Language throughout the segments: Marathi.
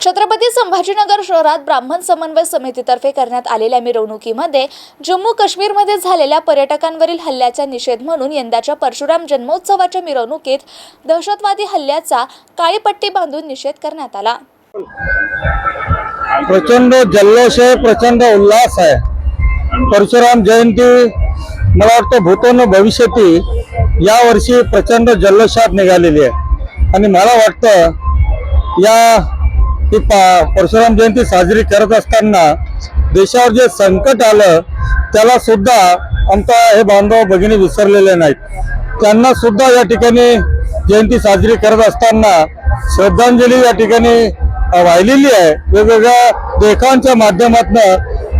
छत्रपती संभाजीनगर शहरात ब्राह्मण समन्वय समितीतर्फे करण्यात आलेल्या मिरवणुकीमध्ये जम्मू काश्मीरमध्ये झालेल्या पर्यटकांवरील हल्ल्याचा निषेध म्हणून यंदाच्या परशुराम जन्मोत्सवाच्या मिरवणुकीत दहशतवादी हल्ल्याचा काळी पट्टी बांधून निषेध करण्यात आला। प्रचंड जल्लोष आहे, प्रचंड उल्हास आहे। परशुराम जयंती मला वाटतं भूतोन भविष्यती या वर्षी प्रचंड जल्लोषात निघालेली आहे आणि मला वाटतं या ही परशुराम जयंती साजरी करत असताना देशावर जे संकट आलं त्याला सुद्धा आमचा हे बांधव भगिनी विसरलेले नाहीत। त्यांना सुद्धा या ठिकाणी जयंती साजरी करत असताना श्रद्धांजली या ठिकाणी वाहिलेली आहे। वेगवेगळ्या देखांच्या माध्यमातून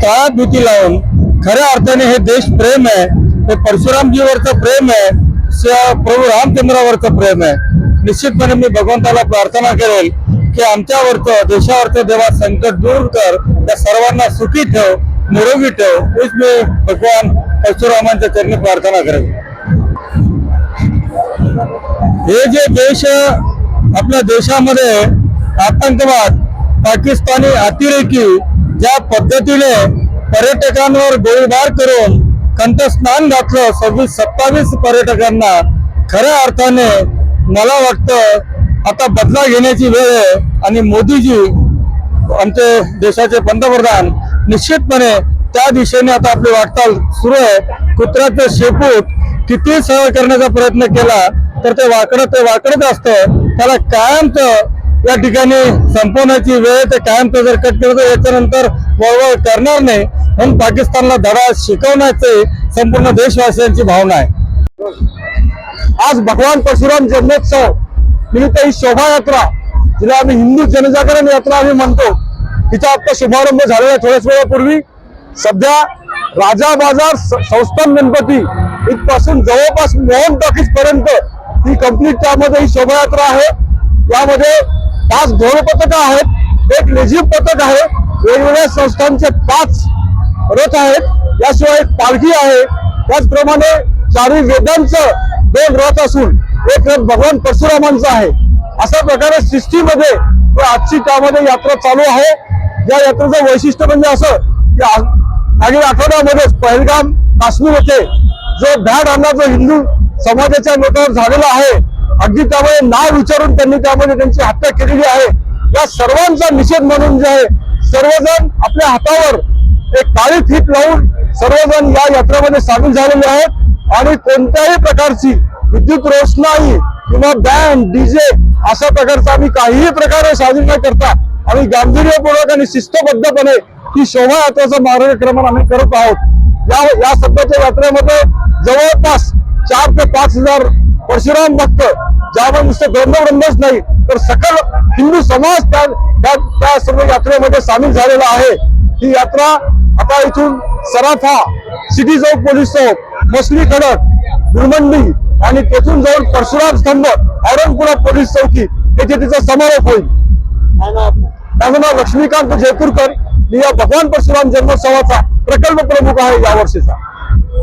तळात भीती लावून खऱ्या अर्थाने हे देश प्रेम आहे, हे परशुरामजीवरचं प्रेम आहे, प्रभू रामचंद्रावरचं प्रेम आहे। निश्चितपणे मी भगवंताला प्रार्थना करेल की आमच्यावरचं देशावरचं देवा संकट दूर कर, त्या सर्वांना सुखी ठेव, निरोगी ठेव, हीच मी भगवान परशुरामांच्या चरणी प्रार्थना करेल। हे जे देश आपल्या देशामध्ये आतंकवाद पाकिस्तानी अतिरेकी ज्या पद्धतीने पर्यटकांवर गोळीबार करून कंठस्नान घातलं 26-27 पर्यटकांना, खऱ्या अर्थाने मला वाटतं आता बदला घेण्याची वेळ आहे आणि मोदीजी आमचे देशाचे पंतप्रधान निश्चितपणे त्या दिशेने आता आपली वाटचाल सुरू आहे। कुत्र्याचं शेपूट किती सहन करण्याचा प्रयत्न केला तर ते वाकडत असतं, त्याला कायमचं या ठिकाणी संपवण्याची वेळ, ते कायमचं जर कट केलं तर याच्यानंतर वळवळ करणार नाही म्हणून पाकिस्तानला धडा शिकवण्याची संपूर्ण देशवासियांची भावना आहे। आज भगवान परशुराम जन्मोत्सव निमित्त ही शोभायात्रा, जिला आम्ही हिंदू जनजागरण यात्रा आम्ही म्हणतो, तिचा आता शुभारंभ झालेला थोड्याच वेळापूर्वी। सध्या राजा बाजार संस्थान गणपती इथपासून जवळपास मोहन टॉकीज पर्यंत ही कंप्लीट त्यामध्ये ही शोभायात्रा आहे। यामध्ये 5 घोड पथक आहेत, 1 लेझिम पथक आहे, वेगवेगळ्या संस्थांचे 5 रथ आहेत, याशिवाय एक पालखी आहे, त्याचप्रमाणे 4 वेदांचं 2 रथ असून 1 रथ भगवान परशुरामांचा आहे। अशा प्रकारे सृष्टीमध्ये आजची त्यामध्ये यात्रा चालू आहे। या यात्रेचं वैशिष्ट्य म्हणजे असं की मागील आठवड्यामध्येच पहलगाम काश्मीर येथे जो भ्याड हल्ला जो हिंदू समाजाच्या लोकांवर झालेला आहे, अगदी त्यामध्ये नाव विचारून त्यांनी त्यामध्ये त्यांची हत्या केलेली आहे। या सर्वांचा निषेध म्हणून जे आहे सर्वजण आपल्या हातावर एक काळी फीत लावून सर्वजण या यात्रेमध्ये सामील झालेले आहेत आणि कोणत्याही प्रकारची विद्युत रोषणाई किंवा बँड डीजे अशा प्रकारचा आम्ही काहीही प्रकारे साजरी न करता आम्ही गांभीर्यपूर्वक आणि शिस्तबद्धपणे ही शोभायात्रेचा मार्गक्रमण आम्ही करत आहोत। या सध्याच्या यात्रेमध्ये जवळपास 4 ते 5 हजार परशुराम भक्त, ज्यामध्ये नुसतं ब्रह्मवृंदच नाही तर सकल हिंदू समाज त्या सर्व यात्रेमध्ये सामील झालेला आहे। ही यात्रा आता इथून सराफा, सिटी चौक पोलीस चौक, मसली खडक, गुरमंडी आणि तेथून जाऊन परशुराम स्तंभ, औरंगपुरा पोलीस चौकी येथे तिचा समारोप होईल। माझं नाव लक्ष्मीकांत जयपूरकर, मी या भगवान परशुराम जन्मोत्सवाचा प्रकल्प प्रमुख आहे या वर्षीचा।